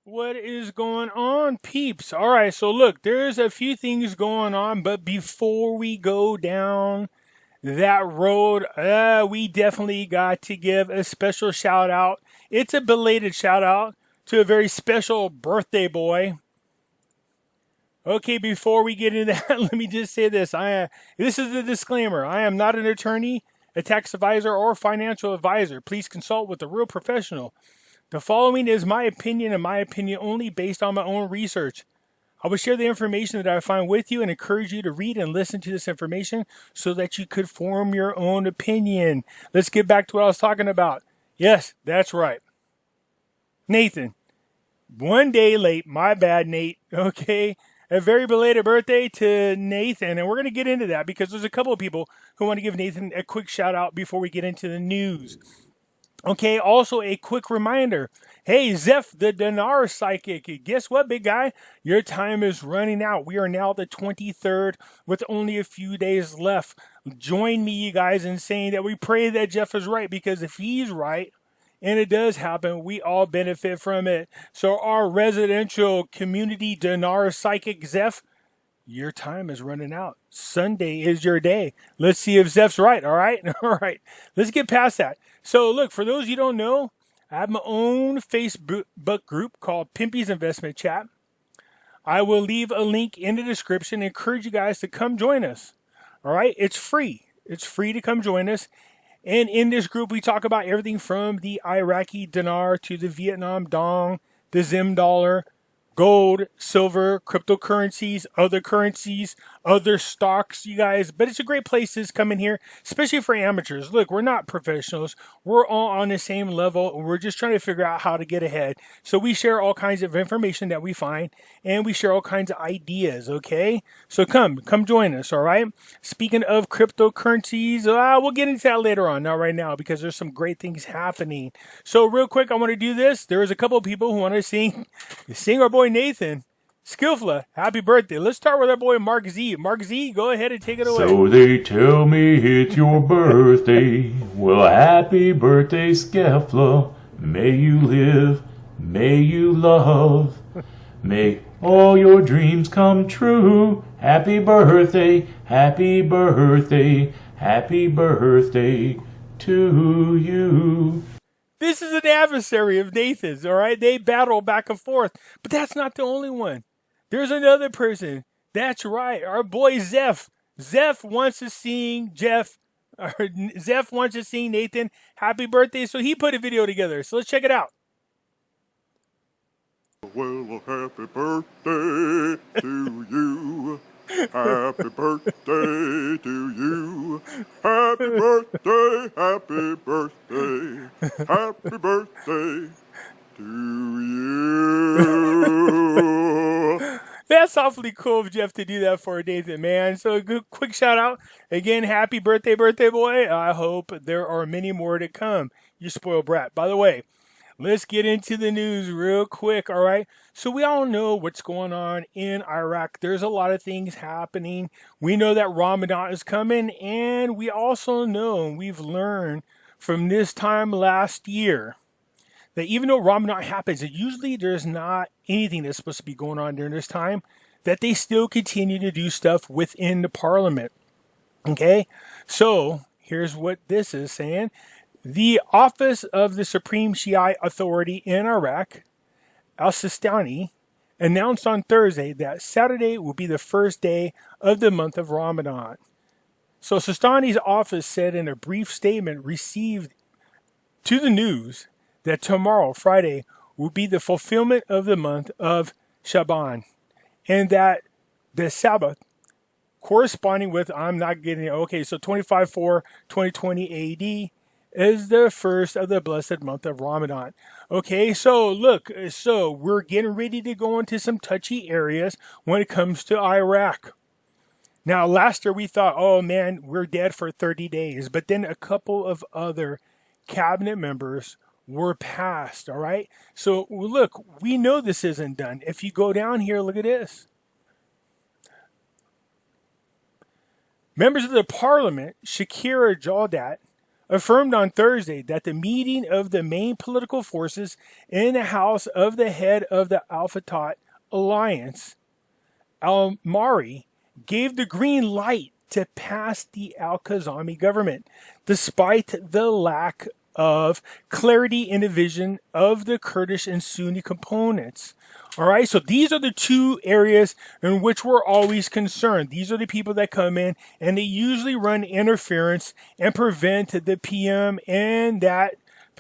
What is going on, peeps? All right, so look, there's a few things going on, but before we go down that road, we definitely got to give a special shout out. It's a belated shout out to a very special birthday boy. Okay, before we get into that, let me just say this. This is a disclaimer. I am not an attorney, a tax advisor, or financial advisor. Please consult with a real professional. The following is my opinion and my opinion only based on my own research. I will share the information that I find with you and encourage you to read and listen to this information so that you could form your own opinion. Let's get back to what I was talking about. Yes, that's right. Nathan, one day late. My bad, Nate. Okay. A very belated birthday to Nathan. And we're going to get into that because there's a couple of people who want to give Nathan a quick shout out before we get into the news. Okay, also a quick reminder. Hey, Zeph, the Dinar psychic. Guess what, big guy? Your time is running out. We are now the 23rd with only a few days left. Join me, you guys, in saying that we pray that Jeff is right, because if he's right, and it does happen, we all benefit from it. So our residential community Dinar psychic, Zeph, your time is running out. Sunday is your day. Let's see if Zeph's right, all right? All right, let's get past that. So look, for those you don't know, I have my own Facebook group called Pimpy's Investment Chat. I will leave a link in the description. I encourage you guys to come join us. All right, it's free. It's free to come join us. And in this group, we talk about everything from the Iraqi dinar to the Vietnam dong, the Zim dollar, gold, silver, cryptocurrencies, other stocks, you guys. But it's a great place to come in here, especially for amateurs. Look, we're not professionals. We're all on the same level. We're just trying to figure out how to get ahead. So we share all kinds of information that we find, and we share all kinds of ideas, okay? So come join us, all right? Speaking of cryptocurrencies, we'll get into that later on, not right now, because there's some great things happening. So real quick, I want to do this. There is a couple of people who want to sing our boy Nathan Skillfla happy birthday. Let's start with our boy Mark Z. Mark Z, go ahead and take it away. So they tell me it's your birthday. Well, happy birthday, Skillfla. May you live, may you love, may all your dreams come true. Happy birthday, happy birthday, happy birthday to you. This is an adversary of Nathan's, all right? They battle back and forth, but that's not the only one. There's another person. That's right, our boy Zeph. Zeph wants to sing Nathan happy birthday, so he put a video together. So let's check it out. Well, happy birthday to you. Happy birthday to you. Happy birthday, happy birthday, happy birthday to you. That's awfully cool of Jeff to do that for Nathan, man. So a good quick shout out. Again, happy birthday, birthday boy. I hope there are many more to come. You spoiled brat. By the way, let's get into the news real quick, all right? So we all know what's going on in Iraq. There's a lot of things happening. We know that Ramadan is coming, and we also know, and we've learned from this time last year, that even though Ramadan happens, and usually there's not anything that's supposed to be going on during this time, that they still continue to do stuff within the parliament, okay? So here's what this is saying. The Office of the Supreme Shiite Authority in Iraq, Al-Sistani, announced on Thursday that Saturday will be the first day of the month of Ramadan. So Sistani's office said in a brief statement received to the news that tomorrow, Friday, will be the fulfillment of the month of Shaban, and that the Sabbath corresponding with, I'm not getting it, okay, so 25/4/2020 AD, is the first of the blessed month of Ramadan. Okay, so look, so we're getting ready to go into some touchy areas when it comes to Iraq. Now, last year we thought, oh man, we're dead for 30 days. But then a couple of other cabinet members were passed, all right? So look, we know this isn't done. If you go down here, look at this. Members of the parliament, Shakira Jaldat, affirmed on Thursday that the meeting of the main political forces in the house of the head of the Al-Fatah Alliance, al-Mari, gave the green light to pass the al-Kazami government, despite the lack of clarity in the vision of the Kurdish and Sunni components. All right, so these are the two areas in which we're always concerned. These are the people that come in and they usually run interference and prevent the PM and that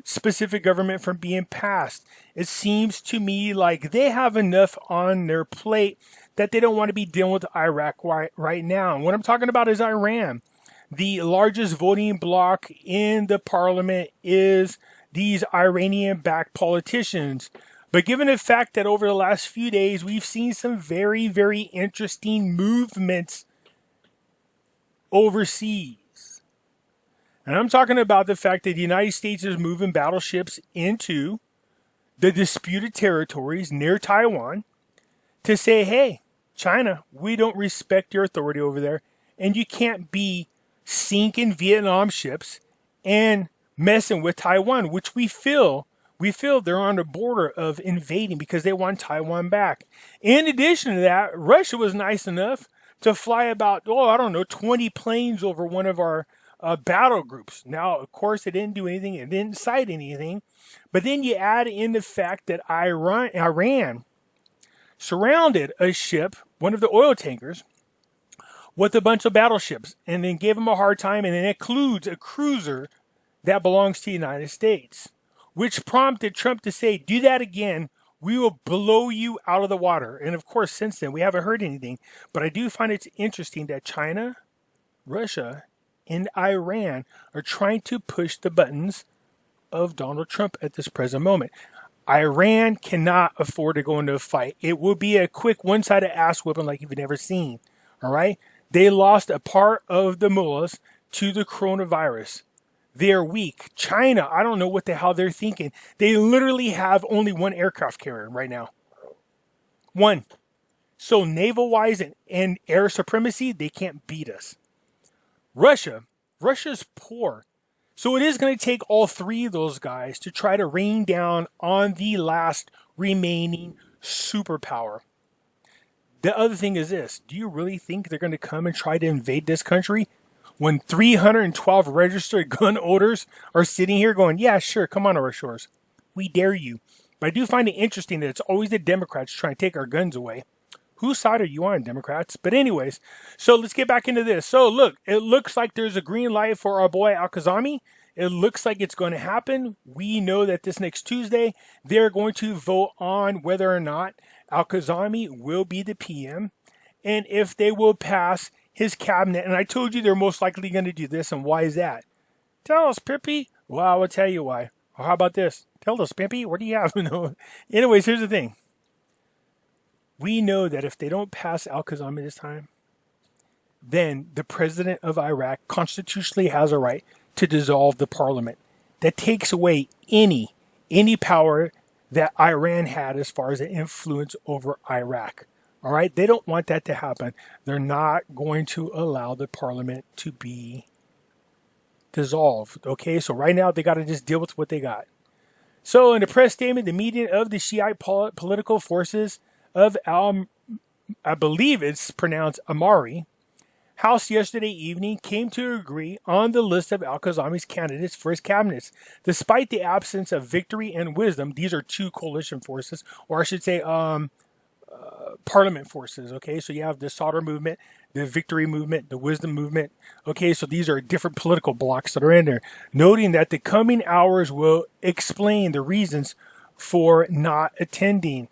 specific government from being passed. It seems to me like they have enough on their plate that they don't want to be dealing with Iraq right now. And what I'm talking about is Iran. The largest voting bloc in the parliament is these Iranian-backed politicians. But given the fact that over the last few days, we've seen some very, very interesting movements overseas. And I'm talking about the fact that the United States is moving battleships into the disputed territories near Taiwan to say, hey, China, we don't respect your authority over there, and you can't be sinking Vietnam ships and messing with Taiwan, which we feel they're on the border of invading because they want Taiwan back. In addition to that, Russia was nice enough to fly about, 20 planes over one of our battle groups. Now, of course, it didn't do anything. It didn't cite anything. But then you add in the fact that Iran surrounded a ship, one of the oil tankers, with a bunch of battleships, and then gave them a hard time, and it includes a cruiser that belongs to the United States, which prompted Trump to say, do that again, we will blow you out of the water. And of course, since then, we haven't heard anything. But I do find it interesting that China, Russia, and Iran are trying to push the buttons of Donald Trump at this present moment. Iran cannot afford to go into a fight. It will be a quick one-sided ass whipping like you've never seen. All right? They lost a part of the mullahs to the coronavirus. They're weak. China, I don't know what the hell they're thinking. They literally have only one aircraft carrier right now. One. So naval-wise and air supremacy, they can't beat us. Russia's poor. So it is going to take all three of those guys to try to rain down on the last remaining superpower. The other thing is this. Do you really think they're going to come and try to invade this country when 312 registered gun owners are sitting here going, yeah, sure, come on our shores. We dare you. But I do find it interesting that it's always the Democrats trying to take our guns away. Whose side are you on, Democrats? But anyways, so let's get back into this. So look, it looks like there's a green light for our boy Al-Kazami. It looks like it's going to happen. We know that this next Tuesday, they're going to vote on whether or not Al-Kazami will be the PM and if they will pass his cabinet. And I told you they're most likely going to do this. And why is that? Tell us, Pimpy. Well, I will tell you why. Or how about this? Tell us, Pimpy. What do you have? Anyways, here's the thing. We know that if they don't pass Al-Kazami this time, then the president of Iraq constitutionally has a right to dissolve the parliament. That takes away any power that Iran had as far as an influence over Iraq. All right? They don't want that to happen. They're not going to allow the parliament to be dissolved. Okay? So right now, they got to just deal with what they got. So in the press statement, the meeting of the Shiite political forces of I believe it's pronounced Amari, House yesterday evening came to agree on the list of Al-Kazami's candidates for his cabinets. Despite the absence of Victory and Wisdom, these are two coalition forces, or I should say parliament forces, okay? So you have the Sadr movement, the Victory movement, the Wisdom movement, okay? So these are different political blocks that are in there, noting that the coming hours will explain the reasons for not attending.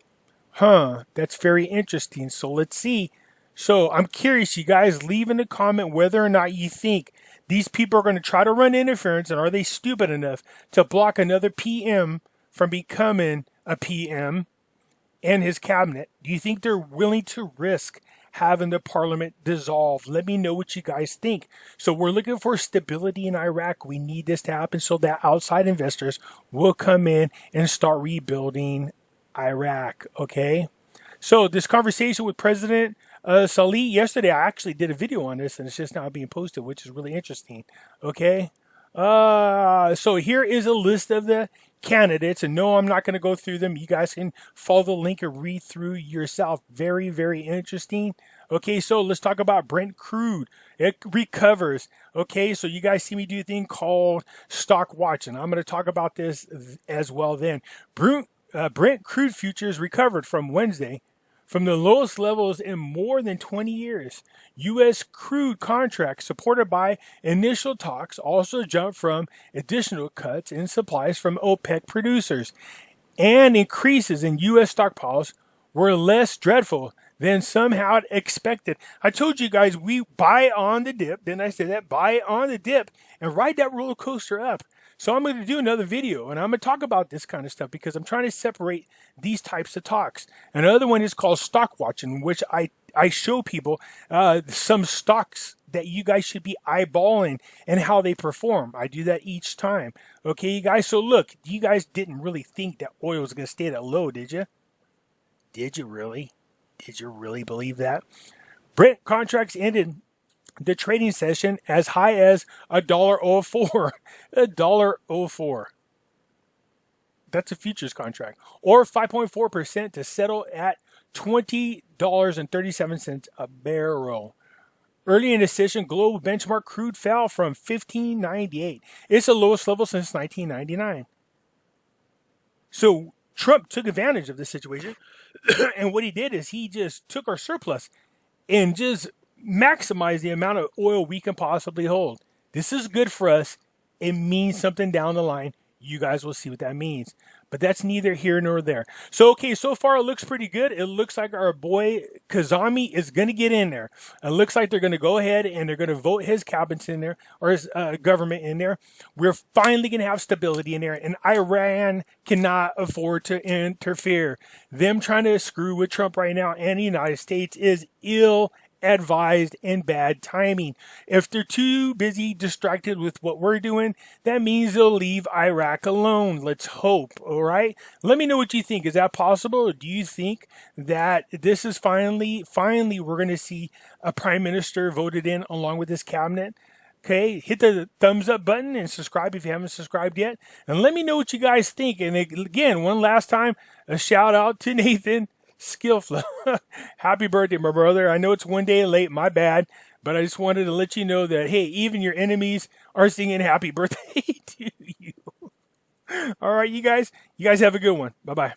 That's very interesting. So let's see. So I'm curious, you guys leave in the comment whether or not you think these people are going to try to run interference, and are they stupid enough to block another PM from becoming a PM and his cabinet? Do you think they're willing to risk having the parliament dissolved? Let me know what you guys think. So we're looking for stability in Iraq. We need this to happen so that outside investors will come in and start rebuilding Iraq, okay? So this conversation with President Salih yesterday, I actually did a video on this, and it's just now being posted, which is really interesting, okay? So here is a list of the candidates, and no, I'm not going to go through them. You guys can follow the link and read through yourself. Very, very interesting. Okay, so let's talk about Brent crude. It recovers. Okay, so you guys see me do a thing called stock watch, and I'm going to talk about this as well then. Brent crude futures recovered from Wednesday from the lowest levels in more than 20 years. U.S. crude contracts supported by initial talks also jumped from additional cuts in supplies from OPEC producers, and increases in U.S. stockpiles were less dreadful than some had expected. I told you guys we buy on the dip. Didn't I say that? Buy on the dip and ride that roller coaster up. So I'm going to do another video, and I'm going to talk about this kind of stuff because I'm trying to separate these types of talks. Another one is called stock watching, which I show people some stocks that you guys should be eyeballing and how they perform. I do that each time. Okay, you guys? So look, you guys didn't really think that oil was going to stay that low, did you? Did you really? Did you really believe that? Brent contracts ended the trading session as high as $1.04. $1.04. That's a futures contract. Or 5.4% to settle at $20.37 a barrel. Early in the session, global benchmark crude fell from $15.98. It's the lowest level since 1999. So Trump took advantage of this situation. And what he did is he just took our surplus and just maximized the amount of oil we can possibly hold. This is good for us. It means something down the line. You guys will see what that means. But that's neither here nor there. So, okay, so far it looks pretty good. It looks like our boy Kazami is going to get in there. It looks like they're going to go ahead and they're going to vote his cabinets in there, or his government in there. We're finally going to have stability in there, and Iran cannot afford to interfere. Them trying to screw with Trump right now and the United States is ill-advised and bad timing. If they're too busy distracted with what we're doing, that means they'll leave Iraq alone. Let's hope. All right. Let me know what you think. Is that possible? Or do you think that this is finally we're going to see a prime minister voted in along with his cabinet? Okay, hit the thumbs up button and subscribe if you haven't subscribed yet. And let me know what you guys think. And again, one last time, a shout out to Nathan Skillflow. Happy birthday, my brother. I know it's one day late, my bad, but I just wanted to let you know that, hey, even your enemies are singing happy birthday to you. All right, you guys have a good one. Bye-bye.